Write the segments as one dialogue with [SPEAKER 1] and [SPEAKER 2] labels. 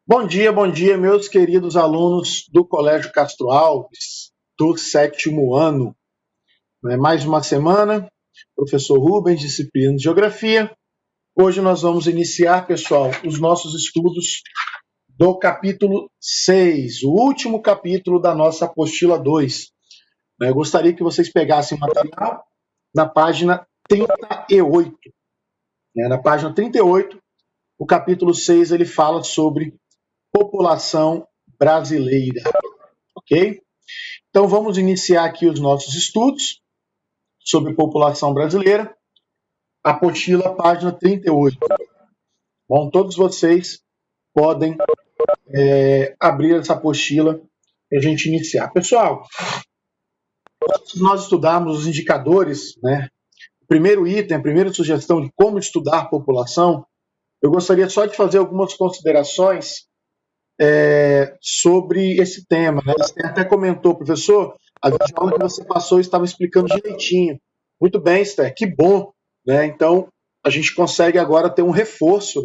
[SPEAKER 1] Bom dia, meus queridos alunos do Colégio Castro Alves, do sétimo ano. Mais uma semana, professor Rubens, disciplina de Geografia. Hoje nós vamos iniciar, pessoal, os nossos estudos do capítulo 6, o último capítulo da nossa apostila 2. Eu gostaria que vocês pegassem o material na página 38. Na página 38, o capítulo 6 ele fala sobre população brasileira, ok? Então vamos iniciar aqui os nossos estudos sobre população brasileira, apostila página 38. Bom, todos vocês podem abrir essa apostila para a gente iniciar. Pessoal, antes de nós estudarmos os indicadores, o primeiro item, a primeira sugestão de como estudar população, eu gostaria só de fazer algumas considerações sobre esse tema. Você até comentou, professor, a videoaula que você passou estava explicando direitinho. Muito bem, Esther, que bom. Então, a gente consegue agora ter um reforço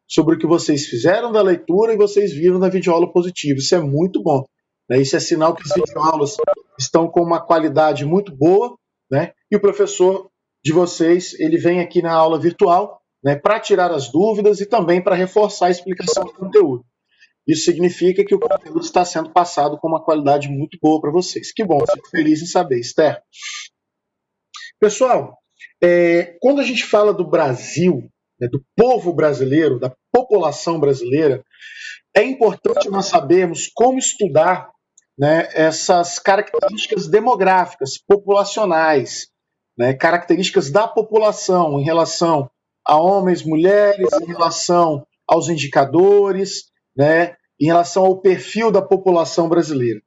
[SPEAKER 1] sobre o que vocês fizeram da leitura e vocês viram na videoaula positiva. Isso é muito bom. Isso é sinal que as videoaulas estão com uma qualidade muito boa, e o professor de vocês ele vem aqui na aula virtual para tirar as dúvidas e também para reforçar a explicação do conteúdo. Isso significa que o conteúdo está sendo passado com uma qualidade muito boa para vocês. Que bom, fico feliz em saber, Esther. Pessoal, quando a gente fala do Brasil, do povo brasileiro, da população brasileira, é importante nós sabermos como estudar essas características demográficas, populacionais, características da população em relação a homens, mulheres, em relação aos indicadores, em relação ao perfil da população brasileira.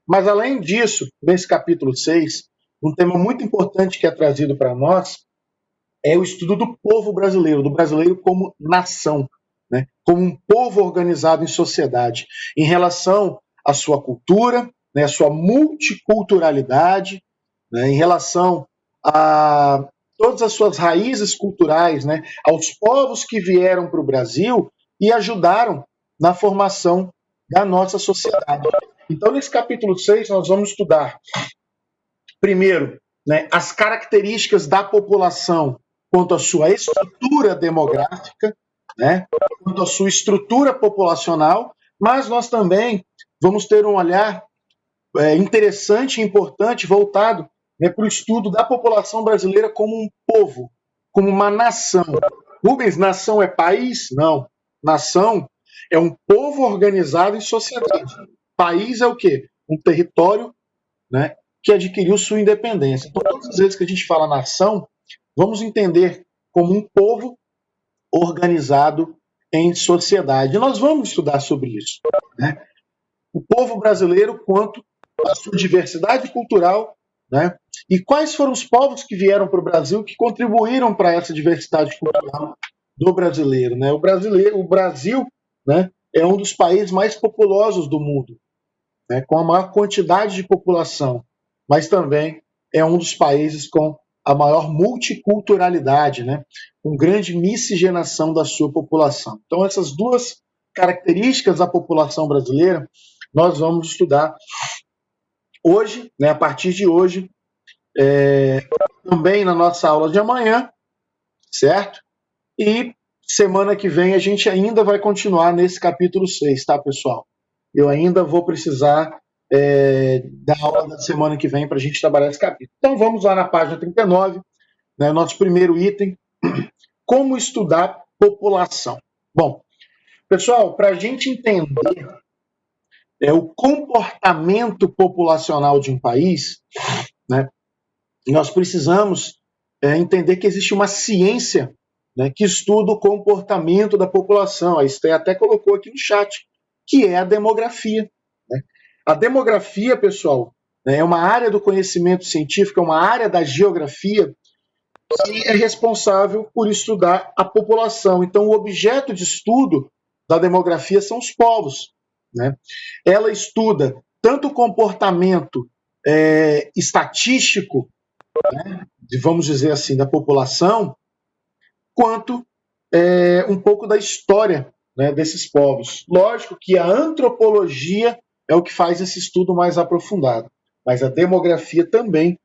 [SPEAKER 1] Mas, além disso, nesse capítulo 6, um tema muito importante que é trazido para nós é o estudo do povo brasileiro, do brasileiro como nação, como um povo organizado em sociedade, em relação à sua cultura, à sua multiculturalidade, em relação a todas as suas raízes culturais, aos povos que vieram para o Brasil e ajudaram na formação da nossa sociedade. Então, nesse capítulo 6, nós vamos estudar, primeiro, as características da população quanto à sua estrutura demográfica, quanto à sua estrutura populacional, mas nós também vamos ter um olhar interessante e importante voltado para o estudo da população brasileira como um povo, como uma nação. Rubens, nação é país? Não. Nação é um povo organizado em sociedade. País é o quê? Um território que adquiriu sua independência. Então, todas as vezes que a gente fala nação, vamos entender como um povo organizado em sociedade. E nós vamos estudar sobre isso. O povo brasileiro quanto à sua diversidade cultural, e quais foram os povos que vieram para o Brasil que contribuíram para essa diversidade cultural do brasileiro. O Brasil é um dos países mais populosos do mundo, com a maior quantidade de população, mas também é um dos países com a maior multiculturalidade, com grande miscigenação da sua população. Então, essas duas características da população brasileira, nós vamos estudar hoje, a partir de hoje, também na nossa aula de amanhã, certo? E semana que vem a gente ainda vai continuar nesse capítulo 6, tá, pessoal? Eu ainda vou precisar da aula da semana que vem para a gente trabalhar esse capítulo. Então vamos lá na página 39, nosso primeiro item, como estudar população. Bom, pessoal, para a gente entender o comportamento populacional de um país, nós precisamos entender que existe uma ciência que estuda o comportamento da população. A Esther até colocou aqui no chat, que é a demografia. A demografia, pessoal, é uma área do conhecimento científico, é uma área da geografia que é responsável por estudar a população. Então, o objeto de estudo da demografia são os povos. Ela estuda tanto o comportamento estatístico, vamos dizer assim, da população, quanto um pouco da história né, desses povos. Lógico que a antropologia é o que faz esse estudo mais aprofundado, mas a demografia também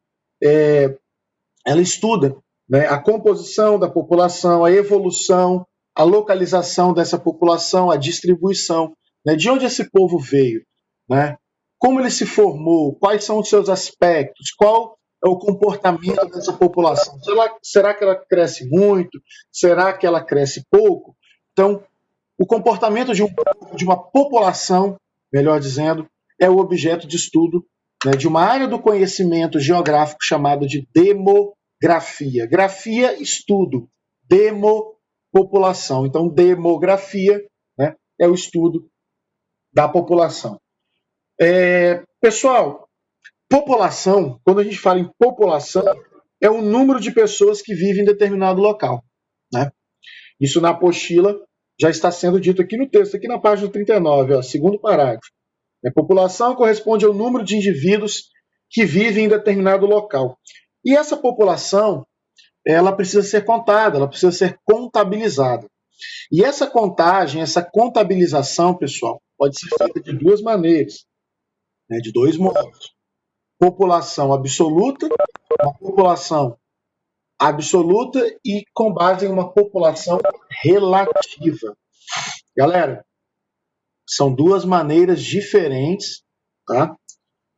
[SPEAKER 1] ela estuda, né, a composição da população, a evolução, a localização dessa população, a distribuição, né, de onde esse povo veio, né, como ele se formou, quais são os seus aspectos, qual é o comportamento dessa população. Será que ela cresce muito? Será que ela cresce pouco? Então, o comportamento de de uma população, melhor dizendo, é o objeto de estudo, né, de uma área do conhecimento geográfico chamada de demografia. Grafia, estudo. População. Então, demografia, né, é o estudo da população. Pessoal, população, quando a gente fala em população, é o número de pessoas que vivem em determinado local, né? Isso na apostila já está sendo dito aqui no texto, aqui na página 39, ó, segundo parágrafo. A população corresponde ao número de indivíduos que vivem em determinado local. E essa população, ela precisa ser contada, ela precisa ser contabilizada. E essa contagem, essa contabilização, pessoal, pode ser feita de duas maneiras, né, de dois modos. População absoluta, uma população absoluta e com base em uma população relativa. Galera, são duas maneiras diferentes, tá,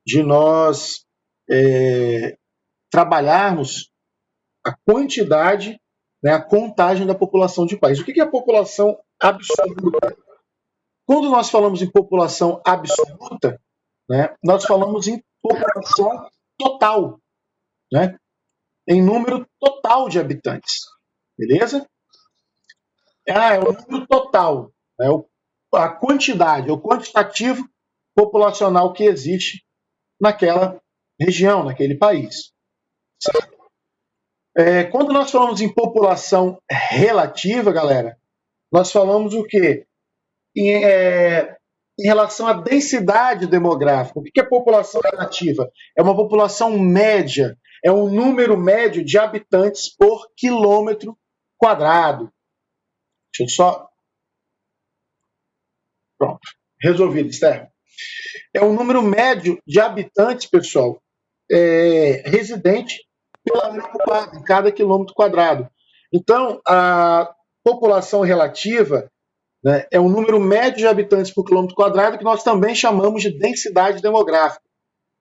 [SPEAKER 1] de nós trabalharmos a quantidade, né, a contagem da população de um país. O que é a população absoluta? Quando nós falamos em população absoluta, né, nós falamos em população total, né, em número total de habitantes. Beleza? É o número total, é a quantidade, é o quantitativo populacional que existe naquela região, naquele país. Quando nós falamos em população relativa, galera, nós falamos o quê? Em relação à densidade demográfica. O que é população relativa? É uma população média, é um número médio de habitantes por quilômetro quadrado. Deixa eu só... Pronto, resolvido, Esther. É um número médio de habitantes, pessoal, residente pela área ocupada, em cada quilômetro quadrado. Então, a população relativa, né, é um número médio de habitantes por quilômetro quadrado que nós também chamamos de densidade demográfica,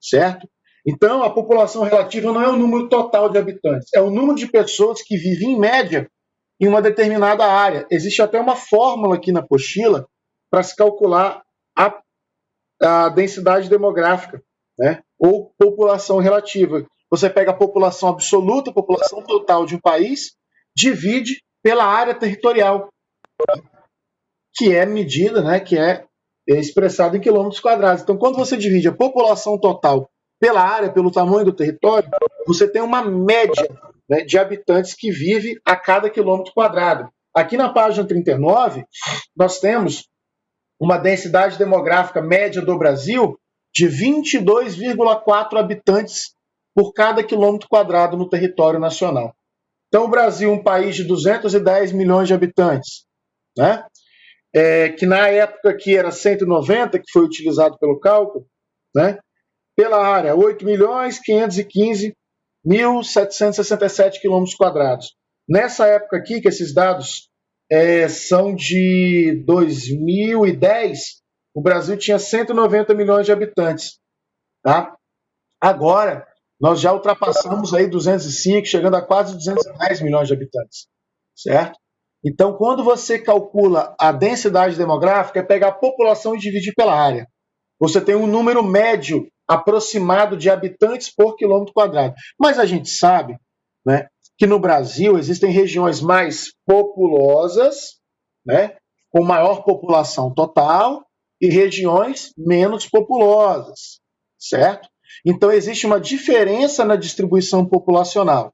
[SPEAKER 1] certo? Então, a população relativa não é o número total de habitantes, é o número de pessoas que vivem, em média, em uma determinada área. Existe até uma fórmula aqui na apostila para se calcular a densidade demográfica, né, ou população relativa. Você pega a população absoluta, a população total de um país, divide pela área territorial, que é medida, né, que é expressada em quilômetros quadrados. Então, quando você divide a população total pela área, pelo tamanho do território, você tem uma média, né, de habitantes que vive a cada quilômetro quadrado. Aqui na página 39, nós temos uma densidade demográfica média do Brasil de 22,4 habitantes por cada quilômetro quadrado no território nacional. Então, o Brasil é um país de 210 milhões de habitantes, né? Que na época que era 190, que foi utilizado pelo cálculo, né? Pela área, 8.515.767 quilômetros quadrados. Nessa época aqui, que esses dados são de 2010, o Brasil tinha 190 milhões de habitantes. Tá? Agora, nós já ultrapassamos aí 205, chegando a quase 210 milhões de habitantes. Certo? Então, quando você calcula a densidade demográfica, é pegar a população e dividir pela área. Você tem um número médio aproximado de habitantes por quilômetro quadrado. Mas a gente sabe, né, que no Brasil existem regiões mais populosas, né, com maior população total, e regiões menos populosas, certo? Então existe uma diferença na distribuição populacional,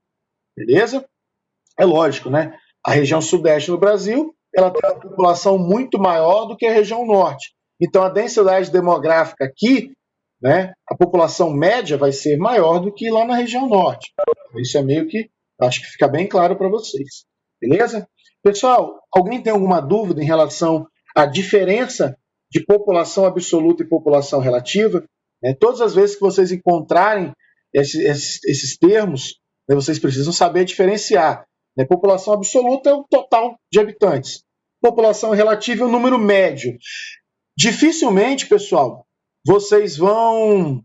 [SPEAKER 1] beleza? É lógico, né? A região sudeste do Brasil, ela tem uma população muito maior do que a região norte. Então a densidade demográfica aqui, né, a população média vai ser maior do que lá na região norte. Isso é meio que, acho que fica bem claro para vocês. Beleza? Pessoal, alguém tem alguma dúvida em relação a diferença de população absoluta e população relativa. Né? Todas as vezes que vocês encontrarem esses termos, né, vocês precisam saber diferenciar. Né? População absoluta é o total de habitantes. População relativa é o número médio. Dificilmente, pessoal, vocês vão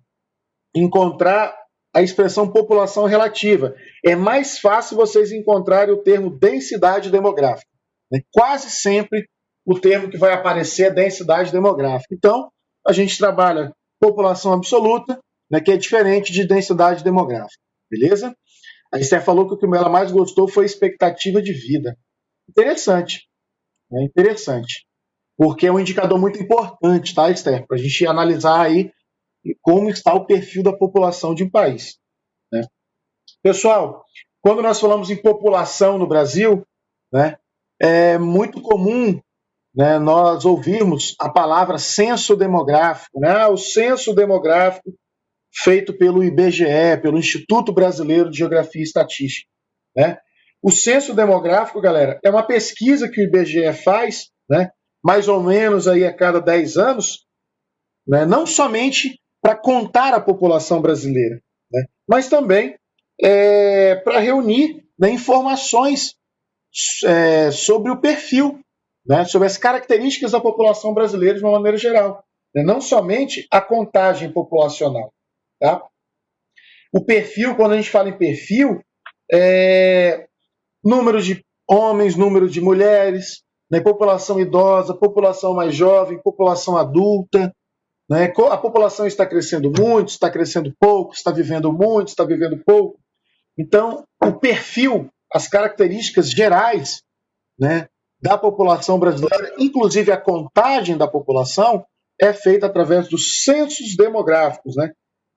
[SPEAKER 1] encontrar a expressão população relativa. É mais fácil vocês encontrarem o termo densidade demográfica. Né? Quase sempre o termo que vai aparecer é densidade demográfica. Então, a gente trabalha população absoluta, né, que é diferente de densidade demográfica. Beleza? A Esther falou que o que ela mais gostou foi expectativa de vida. Interessante. Né? Interessante. Porque é um indicador muito importante, tá, Esther? Para a gente analisar aí como está o perfil da população de um país. Né? Pessoal, quando nós falamos em população no Brasil, né, é muito comum, né, nós ouvirmos a palavra censo demográfico, né, o censo demográfico feito pelo IBGE, pelo Instituto Brasileiro de Geografia e Estatística. Né? O censo demográfico, galera, é uma pesquisa que o IBGE faz, né, mais ou menos aí a cada 10 anos, né, não somente para contar a população brasileira, né, mas também para reunir, né, informações sobre o perfil, né, sobre as características da população brasileira de uma maneira geral, né, não somente a contagem populacional. Tá? O perfil, quando a gente fala em perfil, número de homens, número de mulheres, né, população idosa, população mais jovem, população adulta. Né? A população está crescendo muito, está crescendo pouco, está vivendo muito, está vivendo pouco. Então, o perfil, as características gerais, né, da população brasileira, inclusive a contagem da população, é feita através dos censos demográficos, né,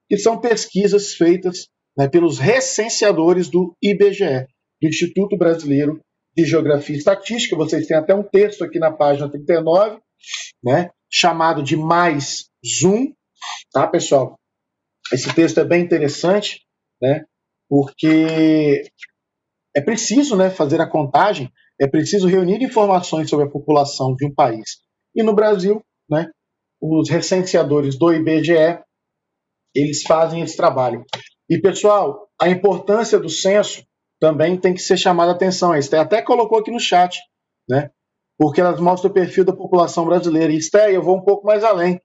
[SPEAKER 1] que são pesquisas feitas, né, pelos recenseadores do IBGE, do Instituto Brasileiro de Geografia e Estatística. Vocês têm até um texto aqui na página 39, né, chamado de Mais Zoom, tá, pessoal? Esse texto é bem interessante, né, porque é preciso, né, fazer a contagem, é preciso reunir informações sobre a população de um país. E no Brasil, né, os recenseadores do IBGE, eles fazem esse trabalho. E, pessoal, a importância do censo também tem que ser chamada a atenção. A Esther até colocou aqui no chat, né, porque elas mostram o perfil da população brasileira. E, Esther, eu vou um pouco mais além.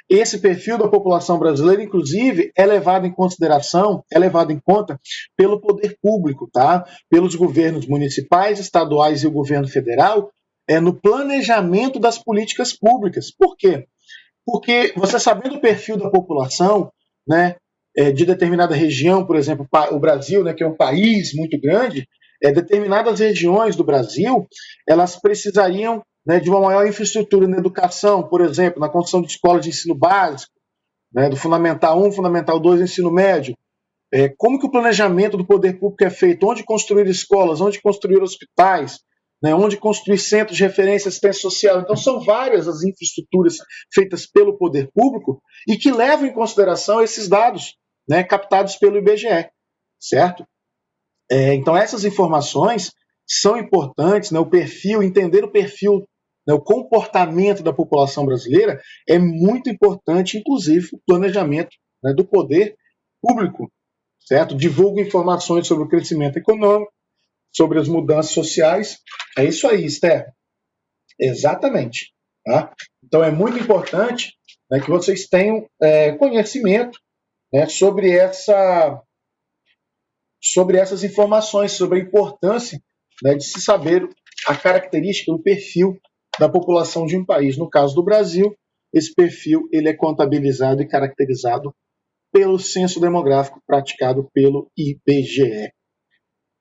[SPEAKER 1] Esse perfil da população brasileira, inclusive, é levado em consideração, é levado em conta pelo poder público, tá? Pelos governos municipais, estaduais e o governo federal, no planejamento das políticas públicas. Por quê? Porque você sabendo o perfil da população, né, de determinada região, por exemplo, o Brasil, né, que é um país muito grande, determinadas regiões do Brasil, elas precisariam, né, de uma maior infraestrutura na educação, por exemplo, na construção de escolas de ensino básico, né, do Fundamental 1, Fundamental 2, ensino médio. Como que o planejamento do poder público é feito? Onde construir escolas? Onde construir hospitais? Né, onde construir centros de referência e assistência social? Então, são várias as infraestruturas feitas pelo poder público e que levam em consideração esses dados, né, captados pelo IBGE, certo? Então, essas informações são importantes, né, o perfil, entender o perfil, né, o comportamento da população brasileira é muito importante, inclusive o planejamento, né, do poder público, certo? Divulga informações sobre o crescimento econômico, sobre as mudanças sociais. É isso aí, Esther. Exatamente. Tá? Então, é muito importante, né, que vocês tenham conhecimento, né, sobre essas informações, sobre a importância, né, de se saber a característica, o perfil da população de um país. No caso do Brasil, esse perfil ele é contabilizado e caracterizado pelo censo demográfico praticado pelo IBGE.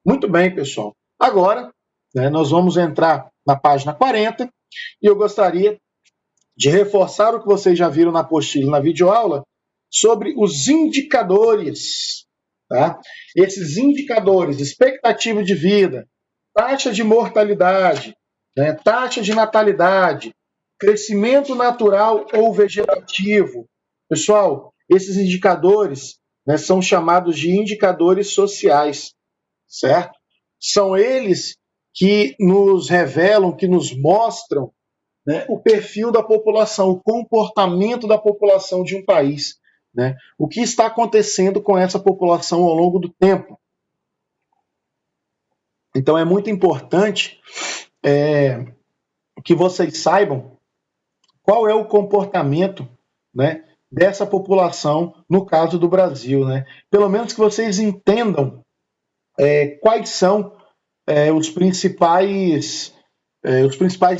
[SPEAKER 1] Muito bem, pessoal. Agora, né, nós vamos entrar na página 40 e eu gostaria de reforçar o que vocês já viram na apostila, na videoaula, sobre os indicadores. Tá? Esses indicadores, expectativa de vida, taxa de mortalidade, né, taxa de natalidade, crescimento natural ou vegetativo. Pessoal, esses indicadores, né, são chamados de indicadores sociais, certo? São eles que nos revelam, que nos mostram, né, o perfil da população, o comportamento da população de um país, né? O que está acontecendo com essa população ao longo do tempo. Então é muito importante que vocês saibam qual é o comportamento, né, dessa população no caso do Brasil, né? Pelo menos que vocês entendam quais são os principais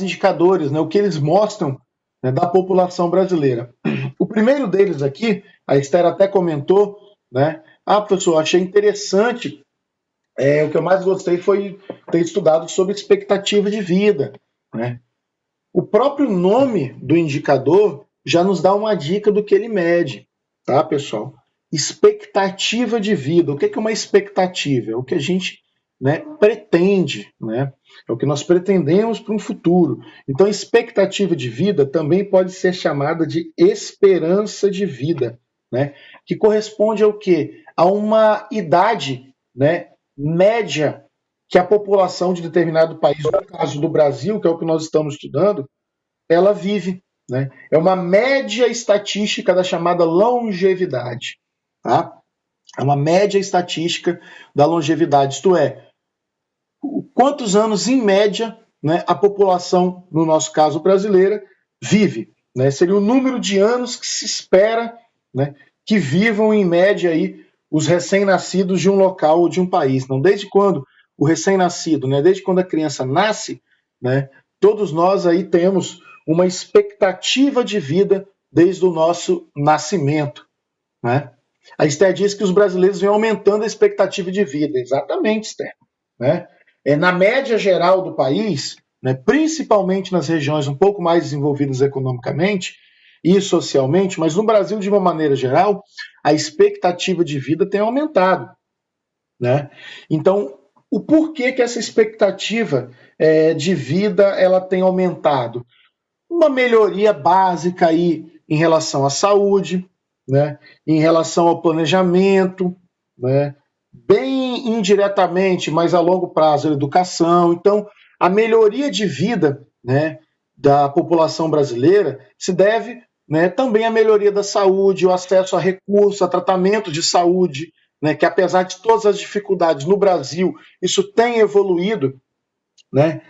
[SPEAKER 1] indicadores, né, o que eles mostram, né, da população brasileira. O primeiro deles aqui, a Esther até comentou, né? Professor, achei interessante. O que eu mais gostei foi ter estudado sobre expectativa de vida, né? O próprio nome do indicador já nos dá uma dica do que ele mede, tá, pessoal? Expectativa de vida. O que é uma expectativa? É o que a gente, né, pretende, né? É o que nós pretendemos para um futuro. Então, expectativa de vida também pode ser chamada de esperança de vida, né? Que corresponde ao quê? A uma idade, né, média que a população de determinado país, no caso do Brasil, que é o que nós estamos estudando, ela vive, né? É uma média estatística da chamada longevidade, tá? É uma média estatística da longevidade, isto é, quantos anos, em média, né, a população, no nosso caso brasileira, vive. Né? Seria o número de anos que se espera, né, que vivam, em média, aí, os recém-nascidos de um local ou de um país. Então, desde quando o recém-nascido, né, desde quando a criança nasce, né, todos nós aí temos uma expectativa de vida desde o nosso nascimento. Né? A Esther diz que os brasileiros vêm aumentando a expectativa de vida. Exatamente, Esther. Né? Na média geral do país, né, principalmente nas regiões um pouco mais desenvolvidas economicamente e socialmente, mas no Brasil, de uma maneira geral, a expectativa de vida tem aumentado. Né? Então, o porquê que essa expectativa de vida ela tem aumentado? Uma melhoria básica aí em relação à saúde, né, em relação ao planejamento, né, bem indiretamente, mas a longo prazo, a educação. Então, a melhoria de vida, né, da população brasileira se deve, né, também à melhoria da saúde, o acesso a recursos, a tratamento de saúde, né, que apesar de todas as dificuldades no Brasil, isso tem evoluído, né,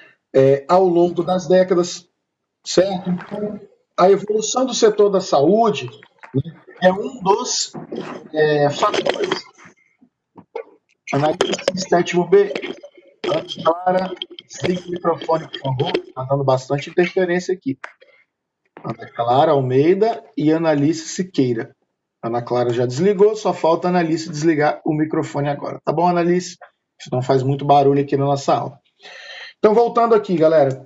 [SPEAKER 1] ao longo das décadas, certo? Então, a evolução do setor da saúde, né, é um dos fatores. Analista 7B, Ana Clara, desliga o microfone, por favor. Está dando bastante interferência aqui. Ana Clara Almeida e Analice Siqueira. Ana Clara já desligou, só falta a Analice desligar o microfone agora. Tá bom, Analice? Isso não faz muito barulho aqui na nossa aula. Então, voltando aqui, galera.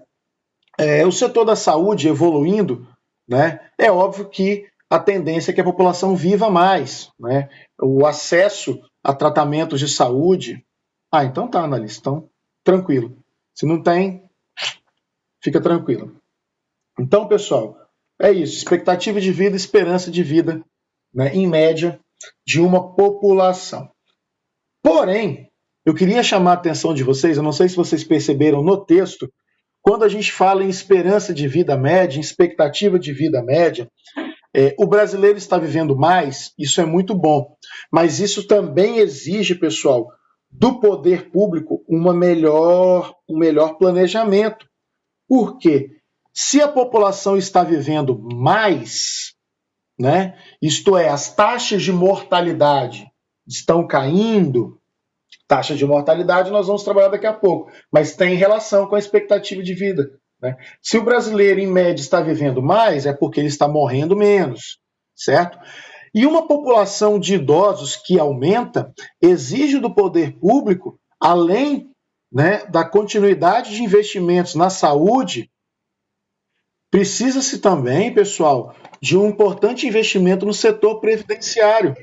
[SPEAKER 1] O setor da saúde evoluindo, né? É óbvio que a tendência é que a população viva mais, né? O acesso a tratamentos de saúde. Então tá, Analista, então tranquilo. Se não tem, fica tranquilo. Então, pessoal, é isso. Expectativa de vida, esperança de vida, né, em média, de uma população. Porém, eu queria chamar a atenção de vocês, eu não sei se vocês perceberam no texto, quando a gente fala em esperança de vida média, em expectativa de vida média, o brasileiro está vivendo mais, isso é muito bom. Mas isso também exige, pessoal, do poder público um melhor planejamento. Por quê? Se a população está vivendo mais, né, isto é, as taxas de mortalidade estão caindo, taxa de mortalidade nós vamos trabalhar daqui a pouco, mas tem relação com a expectativa de vida. Né? Se o brasileiro, em média, está vivendo mais, é porque ele está morrendo menos, certo? E uma população de idosos que aumenta exige do poder público, além, né, da continuidade de investimentos na saúde, precisa-se também, pessoal, de um importante investimento no setor previdenciário,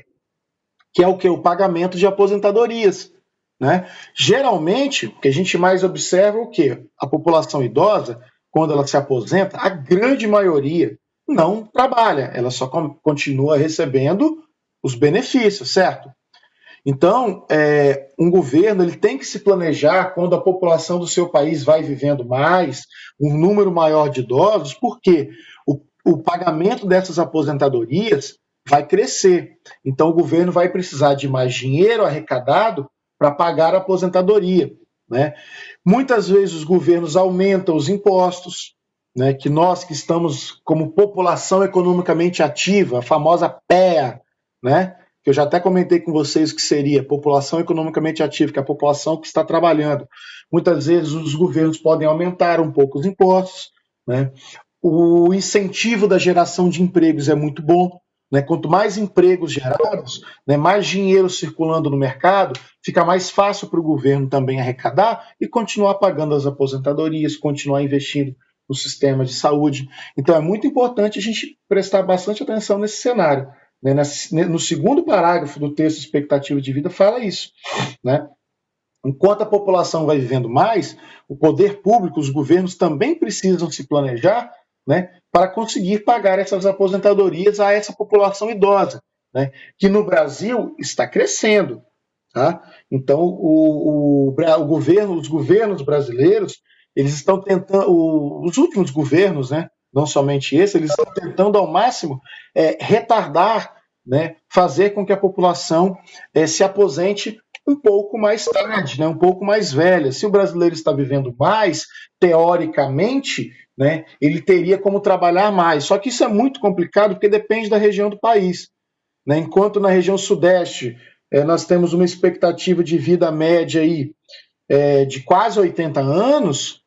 [SPEAKER 1] que é o que? O pagamento de aposentadorias. Né? Geralmente, o que a gente mais observa é o quê? A população idosa, quando ela se aposenta, a grande maioria não trabalha, ela só continua recebendo os benefícios, certo? Então, um governo ele tem que se planejar quando a população do seu país vai vivendo mais, um número maior de idosos, porque o pagamento dessas aposentadorias vai crescer. Então, o governo vai precisar de mais dinheiro arrecadado para pagar a aposentadoria, né? Muitas vezes os governos aumentam os impostos, né, que nós que estamos como população economicamente ativa, a famosa PEA, né, que eu já até comentei com vocês o que seria população economicamente ativa, que é a população que está trabalhando. Muitas vezes os governos podem aumentar um pouco os impostos, né? O incentivo da geração de empregos é muito bom, né? Quanto mais empregos gerados, né, mais dinheiro circulando no mercado, fica mais fácil para o governo também arrecadar e continuar pagando as aposentadorias, continuar investindo no sistema de saúde. Então é muito importante a gente prestar bastante atenção nesse cenário. Né? No segundo parágrafo do texto Expectativa de Vida fala isso. Né? Enquanto a população vai vivendo mais, o poder público, os governos também precisam se planejar, né, para conseguir pagar essas aposentadorias a essa população idosa, né, que no Brasil está crescendo. Tá? Então, os governos brasileiros, eles estão tentando, os últimos governos, né, não somente esse, eles estão tentando ao máximo retardar, né, fazer com que a população se aposente um pouco mais tarde, né, um pouco mais velha. Se o brasileiro está vivendo mais, teoricamente, né, ele teria como trabalhar mais. Só que isso é muito complicado porque depende da região do país. Né? Enquanto na região sudeste nós temos uma expectativa de vida média aí, de quase 80 anos,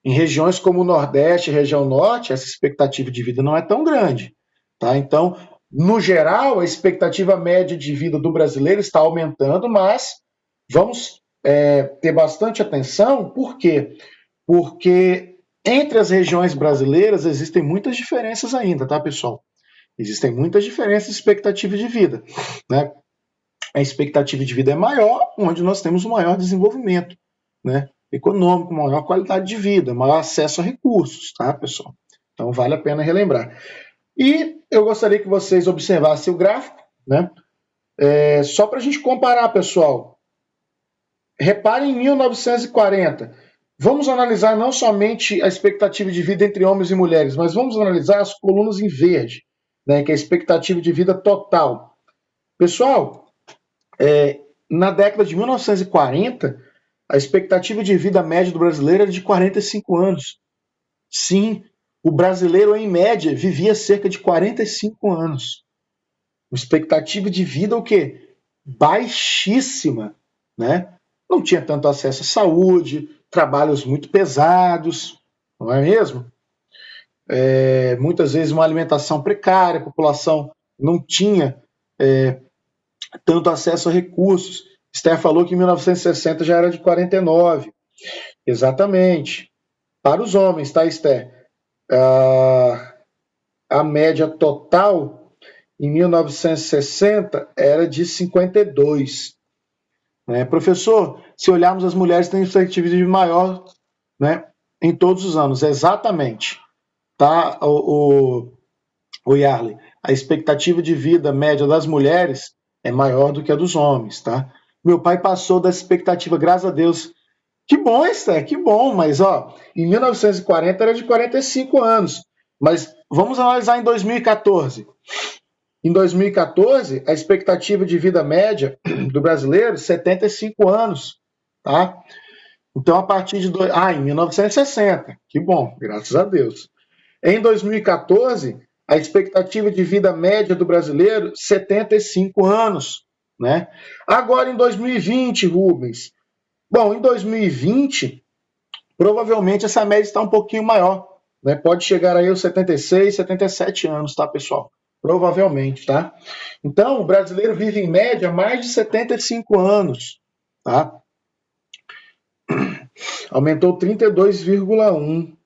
[SPEAKER 1] em regiões como o Nordeste e região Norte, essa expectativa de vida não é tão grande. Tá? Então, no geral, a expectativa média de vida do brasileiro está aumentando, mas vamos ter bastante atenção, por quê? Porque entre as regiões brasileiras existem muitas diferenças ainda, tá, pessoal? Existem muitas diferenças de expectativa de vida. Né? A expectativa de vida é maior, onde nós temos um maior desenvolvimento, né, econômico, maior qualidade de vida, maior acesso a recursos, tá, pessoal? Então vale a pena relembrar. E eu gostaria que vocês observassem o gráfico, né, só para a gente comparar, pessoal. Reparem em 1940. Vamos analisar não somente a expectativa de vida entre homens e mulheres, mas vamos analisar as colunas em verde, né, que é a expectativa de vida total. Pessoal, na década de 1940, a expectativa de vida média do brasileiro era de 45 anos. Sim, o brasileiro, em média, vivia cerca de 45 anos. Uma expectativa de vida o quê? Baixíssima. Né? Não tinha tanto acesso à saúde, trabalhos muito pesados, não é mesmo? Muitas vezes uma alimentação precária, a população não tinha tanto acesso a recursos. Esther falou que em 1960 já era de 49. Exatamente. Para os homens, tá, Esther? A média total em 1960 era de 52. Né? Professor, se olharmos as mulheres têm expectativa de vida maior, né, em todos os anos. Exatamente. Tá, o Yarley, a expectativa de vida média das mulheres é maior do que a dos homens, tá? Meu pai passou da expectativa, graças a Deus. Que bom, Esther, que bom, mas ó, em 1940 era de 45 anos. Mas vamos analisar em 2014. Em 2014, a expectativa de vida média do brasileiro, 75 anos, tá? Então, a partir de... em 1960, que bom, graças a Deus. Em 2014, a expectativa de vida média do brasileiro, 75 anos. Né? Agora, em 2020, Rubens. Bom, em 2020, provavelmente essa média está um pouquinho maior. Né? Pode chegar aí aos 76, 77 anos, tá, pessoal? Provavelmente, tá? Então, o brasileiro vive, em média, mais de 75 anos. Tá? Aumentou 32,1%.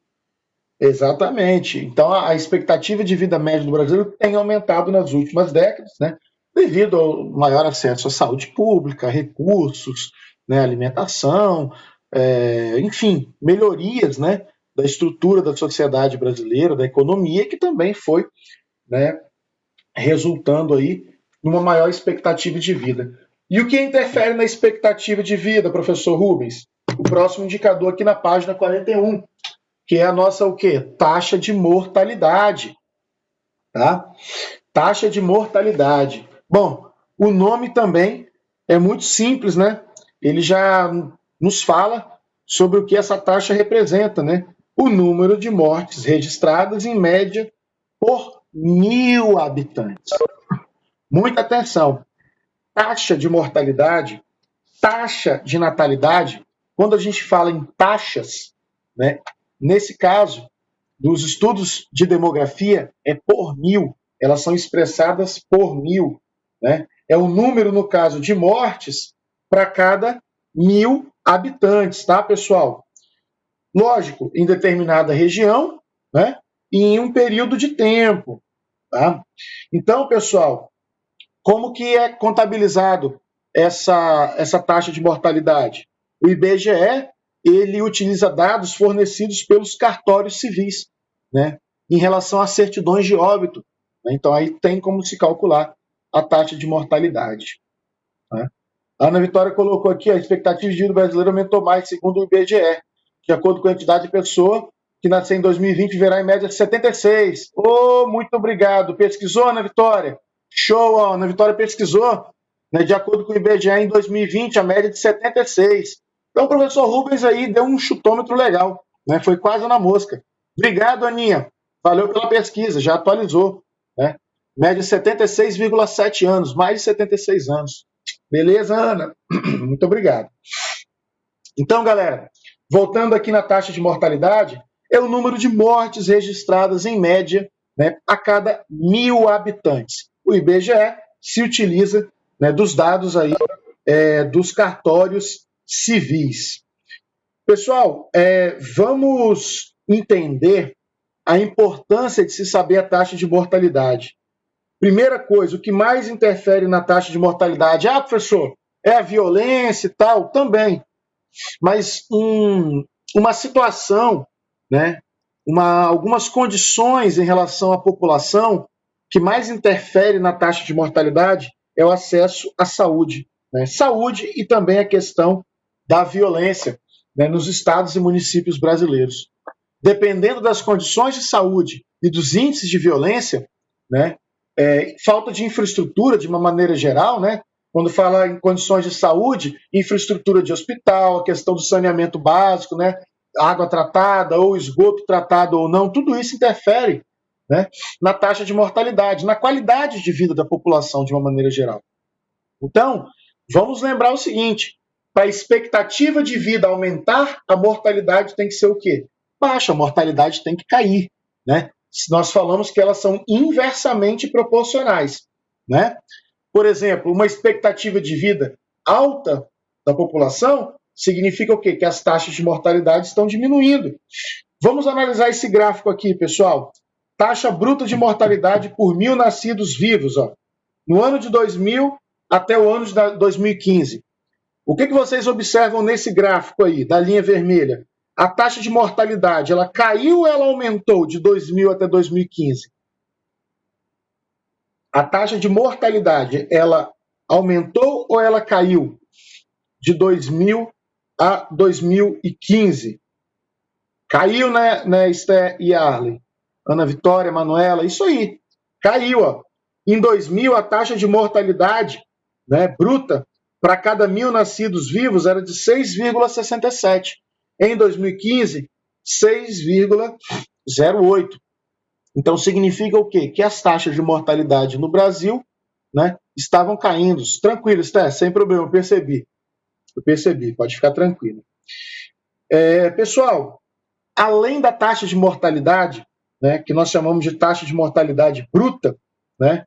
[SPEAKER 1] Exatamente. Então, a expectativa de vida média do brasileiro tem aumentado nas últimas décadas, né, devido ao maior acesso à saúde pública, recursos, né, alimentação, enfim, melhorias, né, da estrutura da sociedade brasileira, da economia, que também foi, né, resultando aí numa maior expectativa de vida. E o que interfere na expectativa de vida, professor Rubens? O próximo indicador aqui na página 41, que é a nossa o quê? Taxa de mortalidade. Tá? Taxa de mortalidade. Bom, o nome também é muito simples, né? Ele já nos fala sobre o que essa taxa representa, né? O número de mortes registradas em média por 1.000 habitantes. Muita atenção. Taxa de mortalidade, taxa de natalidade, quando a gente fala em taxas, né? Nesse caso, dos estudos de demografia, é por 1.000. Elas são expressadas por 1.000. Né? É o número, no caso, de mortes para cada 1.000 habitantes, tá, pessoal? Lógico, em determinada região, né? E em um período de tempo, tá? Então, pessoal, como que é contabilizado essa taxa de mortalidade? O IBGE, ele utiliza dados fornecidos pelos cartórios civis, né, em relação a certidões de óbito. Né? Então, aí tem como se calcular a taxa de mortalidade. Né? A Ana Vitória colocou aqui, a expectativa de vida do brasileiro aumentou mais, segundo o IBGE. De acordo com a entidade de pessoa que nasceu em 2020, verá em média 76. Oh, muito obrigado. Pesquisou, Ana Vitória? Show, a Ana Vitória pesquisou. Né, de acordo com o IBGE, em 2020, a média de 76. Então, o professor Rubens aí deu um chutômetro legal. Né, foi quase na mosca. Obrigado, Aninha. Valeu pela pesquisa, já atualizou. Né? Média 76,7 anos, mais de 76 anos. Beleza, Ana? Muito obrigado. Então, galera, voltando aqui na taxa de mortalidade, é o número de mortes registradas em média, né, a cada 1.000 habitantes. O IBGE se utiliza, né, dos dados aí dos cartórios civis. Pessoal, vamos entender a importância de se saber a taxa de mortalidade. Primeira coisa, o que mais interfere na taxa de mortalidade? Ah, professor, é a violência e tal? Também. Mas uma situação, né, algumas condições em relação à população que mais interfere na taxa de mortalidade é o acesso à saúde. Né? Saúde e também a questão da violência, né, nos estados e municípios brasileiros. Dependendo das condições de saúde e dos índices de violência, né, falta de infraestrutura de uma maneira geral, né, quando fala em condições de saúde, infraestrutura de hospital, a questão do saneamento básico, né, água tratada ou esgoto tratado ou não, tudo isso interfere, né, na taxa de mortalidade, na qualidade de vida da população de uma maneira geral. Então, vamos lembrar o seguinte, para a expectativa de vida aumentar, a mortalidade tem que ser o quê? Baixa, a mortalidade tem que cair, né? Nós falamos que elas são inversamente proporcionais, né? Por exemplo, uma expectativa de vida alta da população significa o quê? Que as taxas de mortalidade estão diminuindo. Vamos analisar esse gráfico aqui, pessoal. Taxa bruta de mortalidade por 1.000 nascidos vivos, ó. No ano de 2000 até o ano de 2015. O que vocês observam nesse gráfico aí, da linha vermelha? A taxa de mortalidade, ela caiu ou ela aumentou de 2000 até 2015? A taxa de mortalidade, ela aumentou ou ela caiu de 2000 a 2015? Caiu, né, Esther e Arley? Ana Vitória, Manuela, isso aí. Caiu, ó. Em 2000, a taxa de mortalidade, né, bruta para cada 1.000 nascidos vivos era de 6,67. Em 2015, 6,08. Então, significa o quê? Que as taxas de mortalidade no Brasil, né, estavam caindo. Tranquilo, Esther, sem problema, eu percebi. Pode ficar tranquilo. Pessoal, além da taxa de mortalidade, né, que nós chamamos de taxa de mortalidade bruta, né,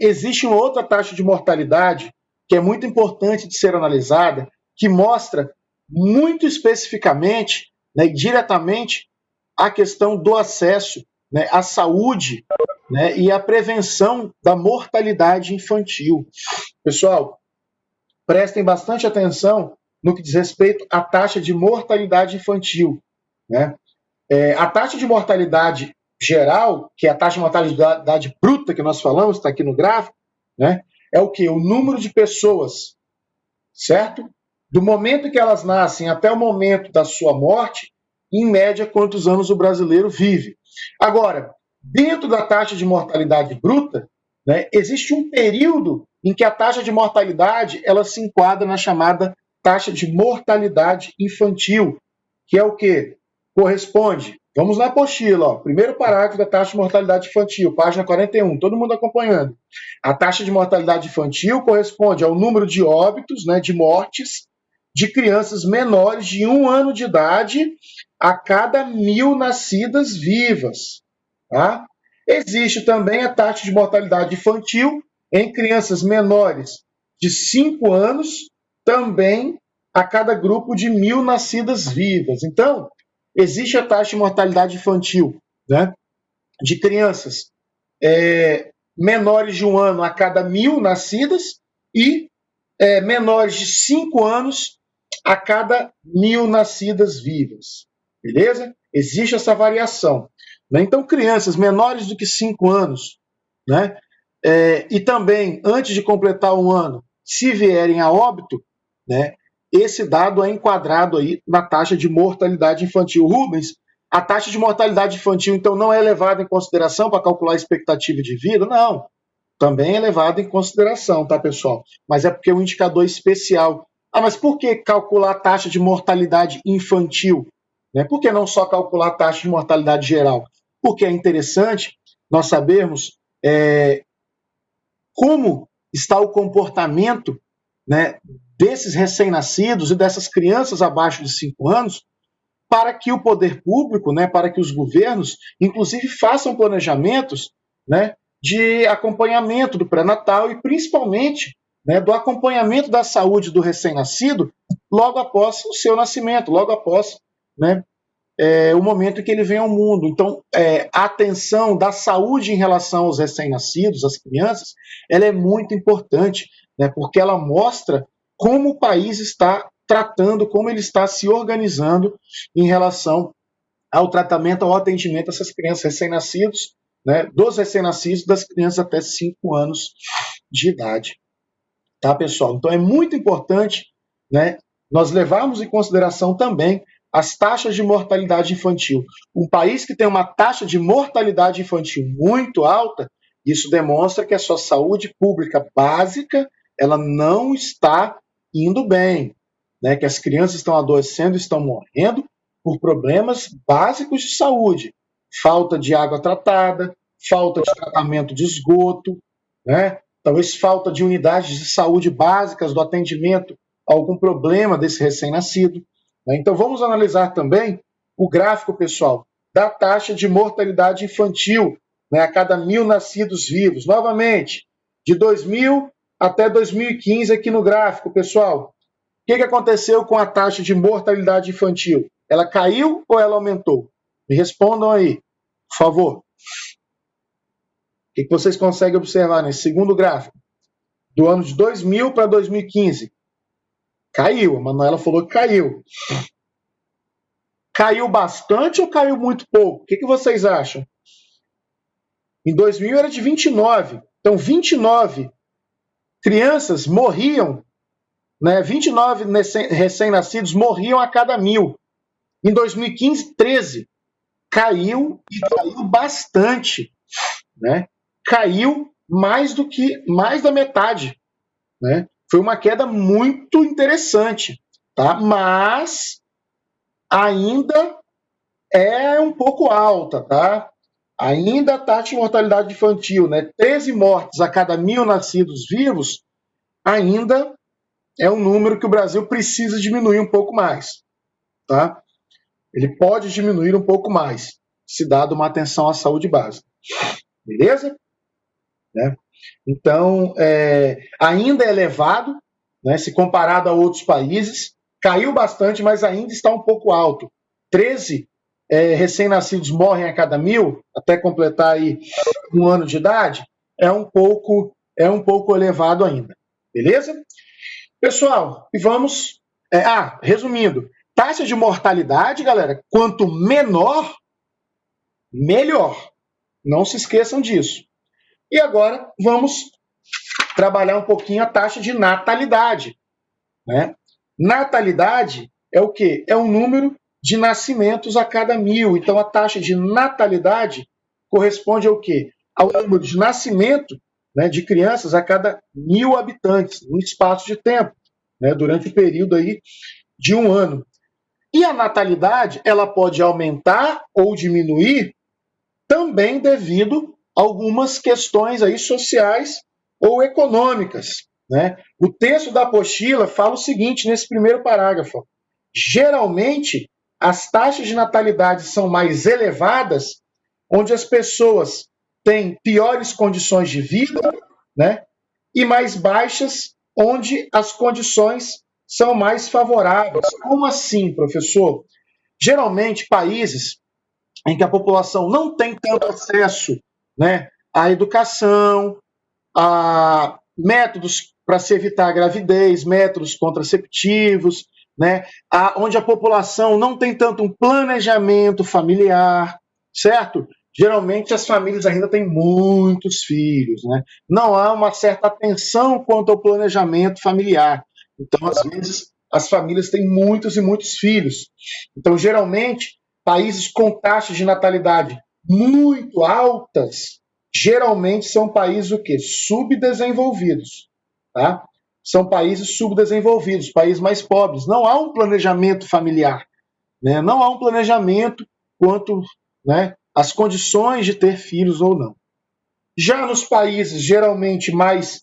[SPEAKER 1] existe uma outra taxa de mortalidade que é muito importante de ser analisada, que mostra muito especificamente, né, e diretamente a questão do acesso, né, à saúde, né, e à prevenção da mortalidade infantil. Pessoal, prestem bastante atenção no que diz respeito à taxa de mortalidade infantil. Né? A taxa de mortalidade geral, que é a taxa de mortalidade bruta que nós falamos, está aqui no gráfico, né, é o quê? O número de pessoas, certo? Do momento que elas nascem até o momento da sua morte, em média, quantos anos o brasileiro vive. Agora, dentro da taxa de mortalidade bruta, né, existe um período em que a taxa de mortalidade ela se enquadra na chamada taxa de mortalidade infantil, que é o quê? Corresponde. Vamos na apostila, ó. Primeiro parágrafo da taxa de mortalidade infantil, página 41, todo mundo acompanhando. A taxa de mortalidade infantil corresponde ao número de óbitos, né, de mortes, de crianças menores de 1 ano de idade a cada 1.000 nascidas vivas. Tá? Existe também a taxa de mortalidade infantil em crianças menores de 5 anos, também a cada grupo de 1.000 nascidas vivas. Então, existe a taxa de mortalidade infantil, né, de crianças menores de 1 ano a cada 1.000 nascidas e menores de 5 anos a cada 1.000 nascidas vivas. Beleza? Existe essa variação. Né? Então, crianças menores do que 5 anos, né, e também antes de completar 1 ano, se vierem a óbito, né, esse dado é enquadrado aí na taxa de mortalidade infantil. Rubens, a taxa de mortalidade infantil, então, não é levada em consideração para calcular a expectativa de vida? Não. Também é levada em consideração, tá, pessoal? Mas é porque é um indicador especial. Ah, mas por que calcular a taxa de mortalidade infantil? Né? Por que não só calcular a taxa de mortalidade geral? Porque é interessante nós sabermos como está o comportamento, né, desses recém-nascidos e dessas crianças abaixo de 5 anos, para que o poder público, né, para que os governos, inclusive, façam planejamentos, né, de acompanhamento do pré-natal e, principalmente, né, do acompanhamento da saúde do recém-nascido logo após o seu nascimento, logo após, né, o momento em que ele vem ao mundo. Então, a atenção da saúde em relação aos recém-nascidos, às crianças, ela é muito importante, né, porque ela mostra como o país está tratando, como ele está se organizando em relação ao tratamento, ao atendimento dessas crianças recém-nascidos, né, dos recém-nascidos, das crianças até 5 anos de idade. Tá, pessoal? Então é muito importante, né, nós levarmos em consideração também as taxas de mortalidade infantil. Um país que tem uma taxa de mortalidade infantil muito alta, isso demonstra que a sua saúde pública básica ela não está indo bem, né? Que as crianças estão adoecendo, estão morrendo por problemas básicos de saúde, falta de água tratada, falta de tratamento de esgoto, né? Talvez falta de unidades de saúde básicas do atendimento a algum problema desse recém-nascido. Né? Então vamos analisar também o gráfico, pessoal, da taxa de mortalidade infantil, né, a cada 1.000 nascidos vivos. Novamente, de 2000 até 2015 aqui no gráfico, pessoal. O que aconteceu com a taxa de mortalidade infantil? Ela caiu ou ela aumentou? Me respondam aí, por favor. O que vocês conseguem observar nesse segundo gráfico? Do ano de 2000 para 2015. Caiu, a Manuela falou que caiu. Caiu bastante ou caiu muito pouco? O que vocês acham? Em 2000 era de 29. Então, 29 crianças morriam, né? 29 recém-nascidos morriam a cada 1.000. Em 2015, 13. Caiu e caiu bastante, né? Caiu mais da metade, né? Foi uma queda muito interessante, tá? Mas ainda é um pouco alta, tá? Ainda a taxa de mortalidade infantil, né? 13 mortes a cada 1.000 nascidos vivos, ainda é um número que o Brasil precisa diminuir um pouco mais, tá? Ele pode diminuir um pouco mais, se dado uma atenção à saúde básica. Beleza? Né? Então, ainda é elevado, né, se comparado a outros países. Caiu bastante, mas ainda está um pouco alto. 13 recém-nascidos morrem a cada 1.000, até completar aí 1 ano de idade, é um pouco elevado ainda. Beleza? Pessoal, e vamos... resumindo, taxa de mortalidade, galera, quanto menor, melhor. Não se esqueçam disso. E agora vamos trabalhar um pouquinho a taxa de natalidade, né? Natalidade é o quê? É o número de nascimentos a cada 1000. Então, a taxa de natalidade corresponde ao quê? Ao número de nascimento, né, de crianças a cada 1000 habitantes, num espaço de tempo, né, durante o período aí de um ano. E a natalidade, ela pode aumentar ou diminuir também devido a algumas questões aí sociais ou econômicas, né? O texto da apostila fala o seguinte nesse primeiro parágrafo: geralmente as taxas de natalidade são mais elevadas onde as pessoas têm piores condições de vida, né? E mais baixas onde as condições são mais favoráveis. Como assim, professor? Geralmente países em que a população não tem tanto acesso, né, à educação, a métodos para se evitar a gravidez, métodos contraceptivos, né, onde a população não tem tanto um planejamento familiar, certo? Geralmente as famílias ainda têm muitos filhos, né? Não há uma certa atenção quanto ao planejamento familiar. Então, às vezes, as famílias têm muitos e muitos filhos. Então, geralmente, países com taxas de natalidade muito altas, geralmente são países o quê? Subdesenvolvidos, tá? São países subdesenvolvidos, países mais pobres. Não há um planejamento familiar, né? Não há um planejamento quanto, né, às condições de ter filhos ou não. Já nos países geralmente mais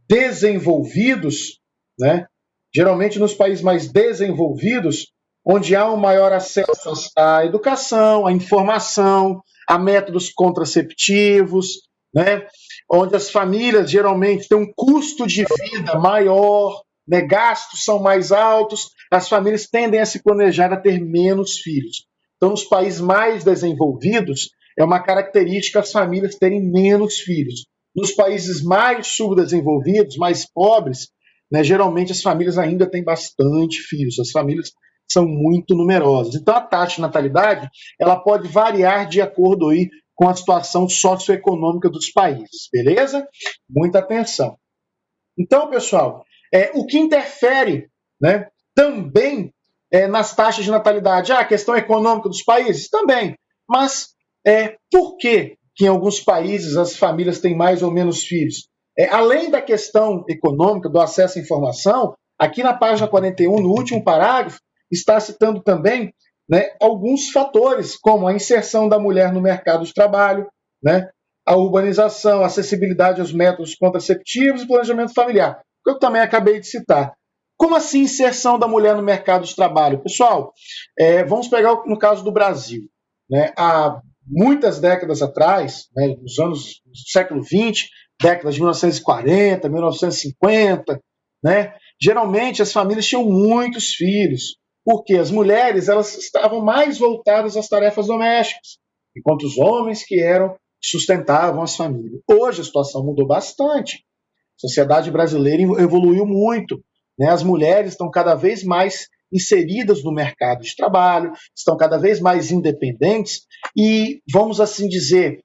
[SPEAKER 1] desenvolvidos, né? Geralmente nos países mais desenvolvidos, onde há um maior acesso à educação, à informação, a métodos contraceptivos, né? Onde as famílias geralmente têm um custo de vida maior, né? Gastos são mais altos, as famílias tendem a se planejar a ter menos filhos. Então, nos países mais desenvolvidos, é uma característica as famílias terem menos filhos. Nos países mais subdesenvolvidos, mais pobres, né, geralmente as famílias ainda têm bastante filhos, as famílias são muito numerosas. Então, a taxa de natalidade ela pode variar de acordo aí com a situação socioeconômica dos países, beleza? Muita atenção. Então, pessoal, o que interfere, né, também nas taxas de natalidade? A questão econômica dos países? Também. Mas por que em alguns países as famílias têm mais ou menos filhos? Além da questão econômica, do acesso à informação, aqui na página 41, no último parágrafo, está citando também, né, alguns fatores, como a inserção da mulher no mercado de trabalho, né, a urbanização, a acessibilidade aos métodos contraceptivos e planejamento familiar, que eu também acabei de citar. Como assim inserção da mulher no mercado de trabalho? Pessoal, vamos pegar no caso do Brasil. Né, há muitas décadas atrás, né, nos anos do século XX, décadas de 1940, 1950, né, geralmente as famílias tinham muitos filhos, porque as mulheres elas estavam mais voltadas às tarefas domésticas, enquanto os homens que sustentavam as famílias. Hoje a situação mudou bastante. A sociedade brasileira evoluiu muito. Né? As mulheres estão cada vez mais inseridas no mercado de trabalho, estão cada vez mais independentes e, vamos assim dizer,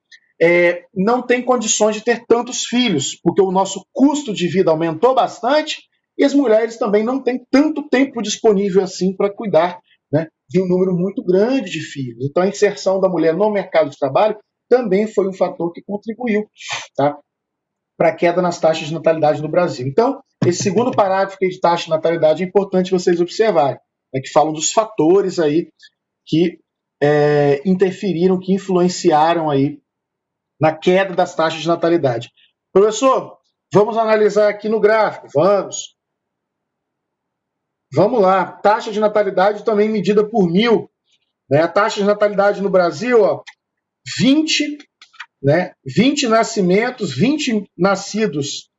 [SPEAKER 1] não têm condições de ter tantos filhos, porque o nosso custo de vida aumentou bastante e as mulheres também não têm tanto tempo disponível assim para cuidar, né, de um número muito grande de filhos. Então, a inserção da mulher no mercado de trabalho também foi um fator que contribuiu, tá, para a queda nas taxas de natalidade no Brasil. Então, esse segundo parágrafo de taxa de natalidade é importante vocês observarem, né, que falam dos fatores aí que interferiram, que influenciaram aí na queda das taxas de natalidade. Professor, vamos analisar aqui no gráfico, vamos. Vamos lá, taxa de natalidade também medida por 1000. Né? A taxa de natalidade no Brasil, ó, 20, né? 20 nascimentos, 20 nascidos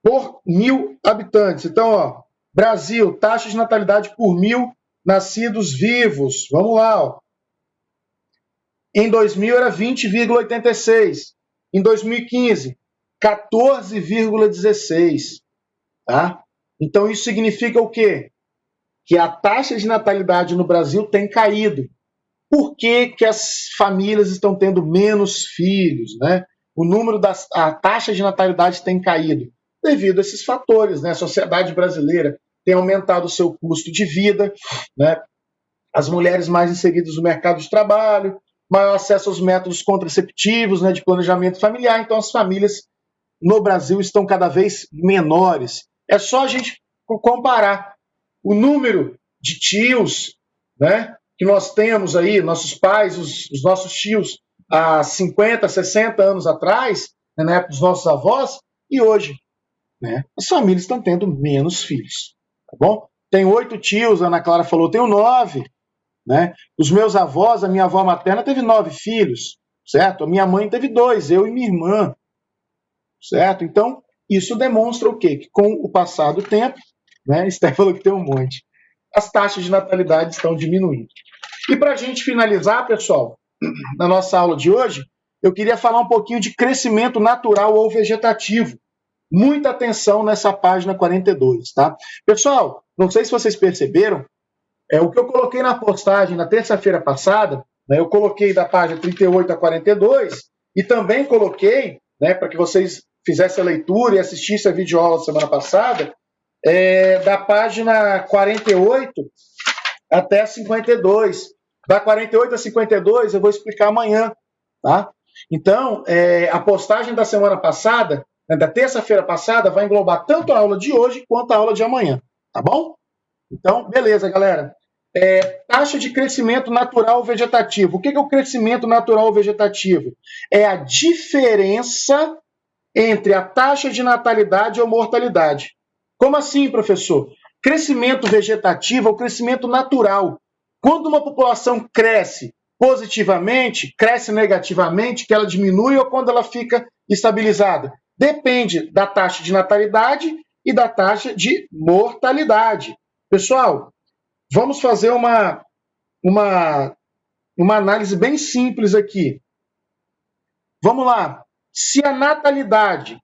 [SPEAKER 1] por 1000 habitantes. Então, ó, Brasil, taxa de natalidade por 1000 nascidos vivos. Vamos lá, ó. Em 2000 era 20,86. Em 2015, 14,16. Tá? Então, isso significa o quê? Que a taxa de natalidade no Brasil tem caído. Por que, que as famílias estão tendo menos filhos, né? A taxa de natalidade tem caído devido a esses fatores, né? A sociedade brasileira tem aumentado o seu custo de vida, né? As mulheres mais inseridas no mercado de trabalho, maior acesso aos métodos contraceptivos, né, de planejamento familiar. Então, as famílias no Brasil estão cada vez menores. É só a gente comparar o número de tios, né, que nós temos aí, nossos pais, os nossos tios, há 50, 60 anos atrás, né, na época dos nossos avós, e hoje. Né, as famílias estão tendo menos filhos. Tá bom? Tem 8 tios, a Ana Clara falou, tenho 9. Né? Os meus avós, a minha avó materna teve 9 filhos, certo? A minha mãe teve 2, eu e minha irmã, certo? Então, isso demonstra o quê? Que com o passar do tempo, né? Esther falou que tem um monte, as taxas de natalidade estão diminuindo. E para a gente finalizar, pessoal, na nossa aula de hoje, eu queria falar um pouquinho de crescimento natural ou vegetativo. Muita atenção nessa página 42, tá? Pessoal, não sei se vocês perceberam, o que eu coloquei na postagem na terça-feira passada, né, eu coloquei da página 38 a 42 e também coloquei, né, para que vocês fizessem a leitura e assistissem a videoaula semana passada, da página 48 até a 52. Da 48 a 52 eu vou explicar amanhã, tá? Então, a postagem da semana passada, né, da terça-feira passada, vai englobar tanto a aula de hoje quanto a aula de amanhã, tá bom? Então, beleza, galera. Taxa de crescimento natural vegetativo. O que é o crescimento natural vegetativo? É a diferença entre a taxa de natalidade ou mortalidade. Como assim, professor? Crescimento vegetativo é o crescimento natural. Quando uma população cresce positivamente, cresce negativamente, que ela diminui ou quando ela fica estabilizada? Depende da taxa de natalidade e da taxa de mortalidade. Pessoal, vamos fazer uma análise bem simples aqui. Vamos lá. Se a natalidade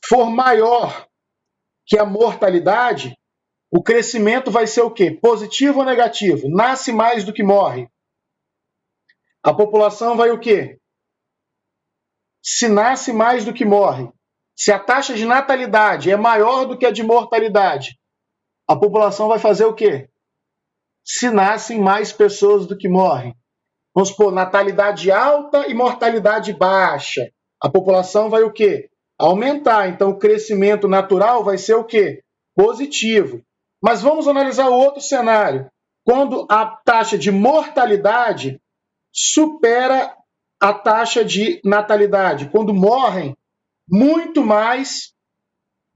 [SPEAKER 1] for maior que a mortalidade, o crescimento vai ser o quê? Positivo ou negativo? Nasce mais do que morre. A população vai o quê? Se nasce mais do que morre. Se a taxa de natalidade é maior do que a de mortalidade, a população vai fazer o quê? Se nascem mais pessoas do que morrem. Vamos supor, natalidade alta e mortalidade baixa. A população vai o quê? Aumentar. Então, o crescimento natural vai ser o quê? Positivo. Mas vamos analisar o outro cenário. Quando a taxa de mortalidade supera a taxa de natalidade. Quando morrem muito mais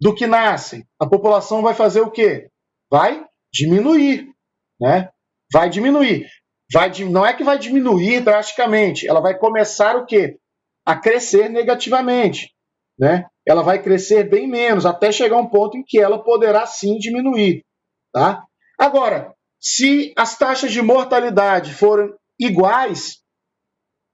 [SPEAKER 1] do que nascem. A população vai fazer o quê? Vai diminuir. Né? Vai diminuir. Não é que vai diminuir drasticamente, ela vai começar o quê? A crescer negativamente. Né? Ela vai crescer bem menos, até chegar um ponto em que ela poderá sim diminuir. Tá? Agora, se as taxas de mortalidade forem iguais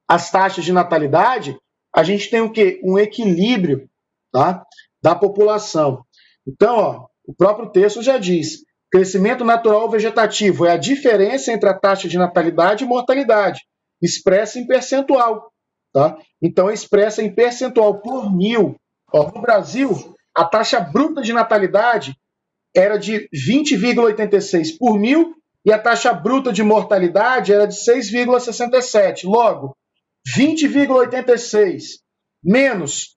[SPEAKER 1] às taxas de natalidade, a gente tem o quê? Um equilíbrio, tá? Da população. Então, ó, o próprio texto já diz: crescimento natural vegetativo é a diferença entre a taxa de natalidade e mortalidade, expressa em percentual. Tá? Então, é expressa em percentual por 1000. Ó, no Brasil, a taxa bruta de natalidade era de 20,86 por 1000 e a taxa bruta de mortalidade era de 6,67. Logo, 20,86 menos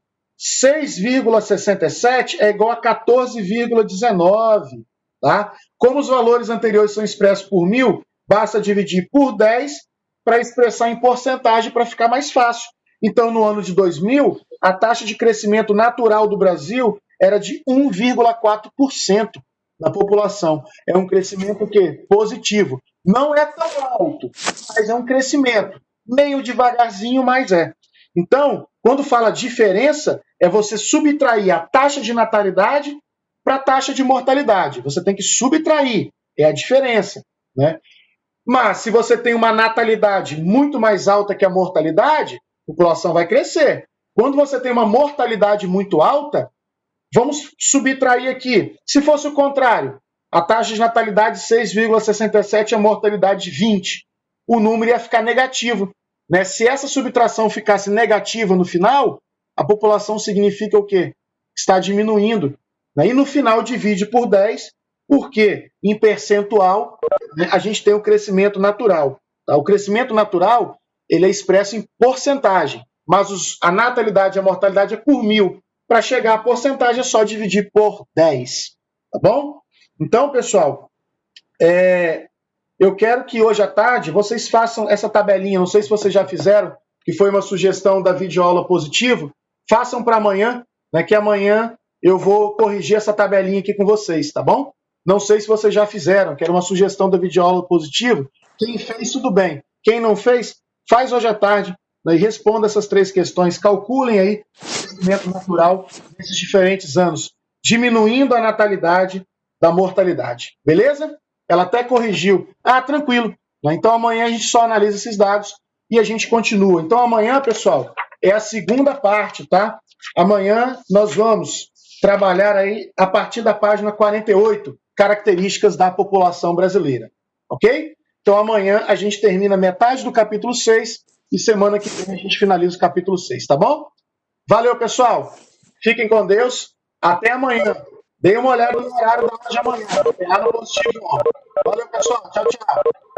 [SPEAKER 1] 6,67 é igual a 14,19. Tá? Como os valores anteriores são expressos por 1000, basta dividir por 10 para expressar em porcentagem para ficar mais fácil. Então, no ano de 2000, a taxa de crescimento natural do Brasil era de 1,4% da população. É um crescimento o quê? Positivo. Não é tão alto, mas é um crescimento. Meio devagarzinho, mas é. Então, quando fala diferença, é você subtrair a taxa de natalidade para a taxa de mortalidade. Você tem que subtrair, é a diferença. Né? Mas, se você tem uma natalidade muito mais alta que a mortalidade, a população vai crescer. Quando você tem uma mortalidade muito alta, vamos subtrair aqui. Se fosse o contrário, a taxa de natalidade 6,67 e a mortalidade 20. o número ia ficar negativo. Né? Se essa subtração ficasse negativa no final, a população significa o quê? Está diminuindo. Né? E no final divide por 10, porque em percentual, né, a gente tem o crescimento natural. Tá? O crescimento natural ele é expresso em porcentagem, mas a natalidade e a mortalidade é por 1000. Para chegar à porcentagem é só dividir por 10. Tá bom? Então, pessoal, eu quero que hoje à tarde vocês façam essa tabelinha. Não sei se vocês já fizeram, que foi uma sugestão da videoaula positivo. Façam para amanhã, né, que amanhã eu vou corrigir essa tabelinha aqui com vocês, tá bom? Não sei se vocês já fizeram, que era uma sugestão da videoaula positivo. Quem fez, tudo bem. Quem não fez, faz hoje à tarde, né, e responda essas 3 questões. Calculem aí o crescimento natural nesses diferentes anos, diminuindo a natalidade da mortalidade. Beleza? Ela até corrigiu. Ah, tranquilo. Então amanhã a gente só analisa esses dados e a gente continua. Então amanhã, pessoal, é a segunda parte, tá? Amanhã nós vamos trabalhar aí a partir da página 48, características da população brasileira. Ok? Então amanhã a gente termina metade do capítulo 6 e semana que vem a gente finaliza o capítulo 6, tá bom? Valeu, pessoal. Fiquem com Deus. Até amanhã. Deem uma olhada no horário da aula de amanhã. Piada positivo. Valeu, pessoal. Tchau, tchau.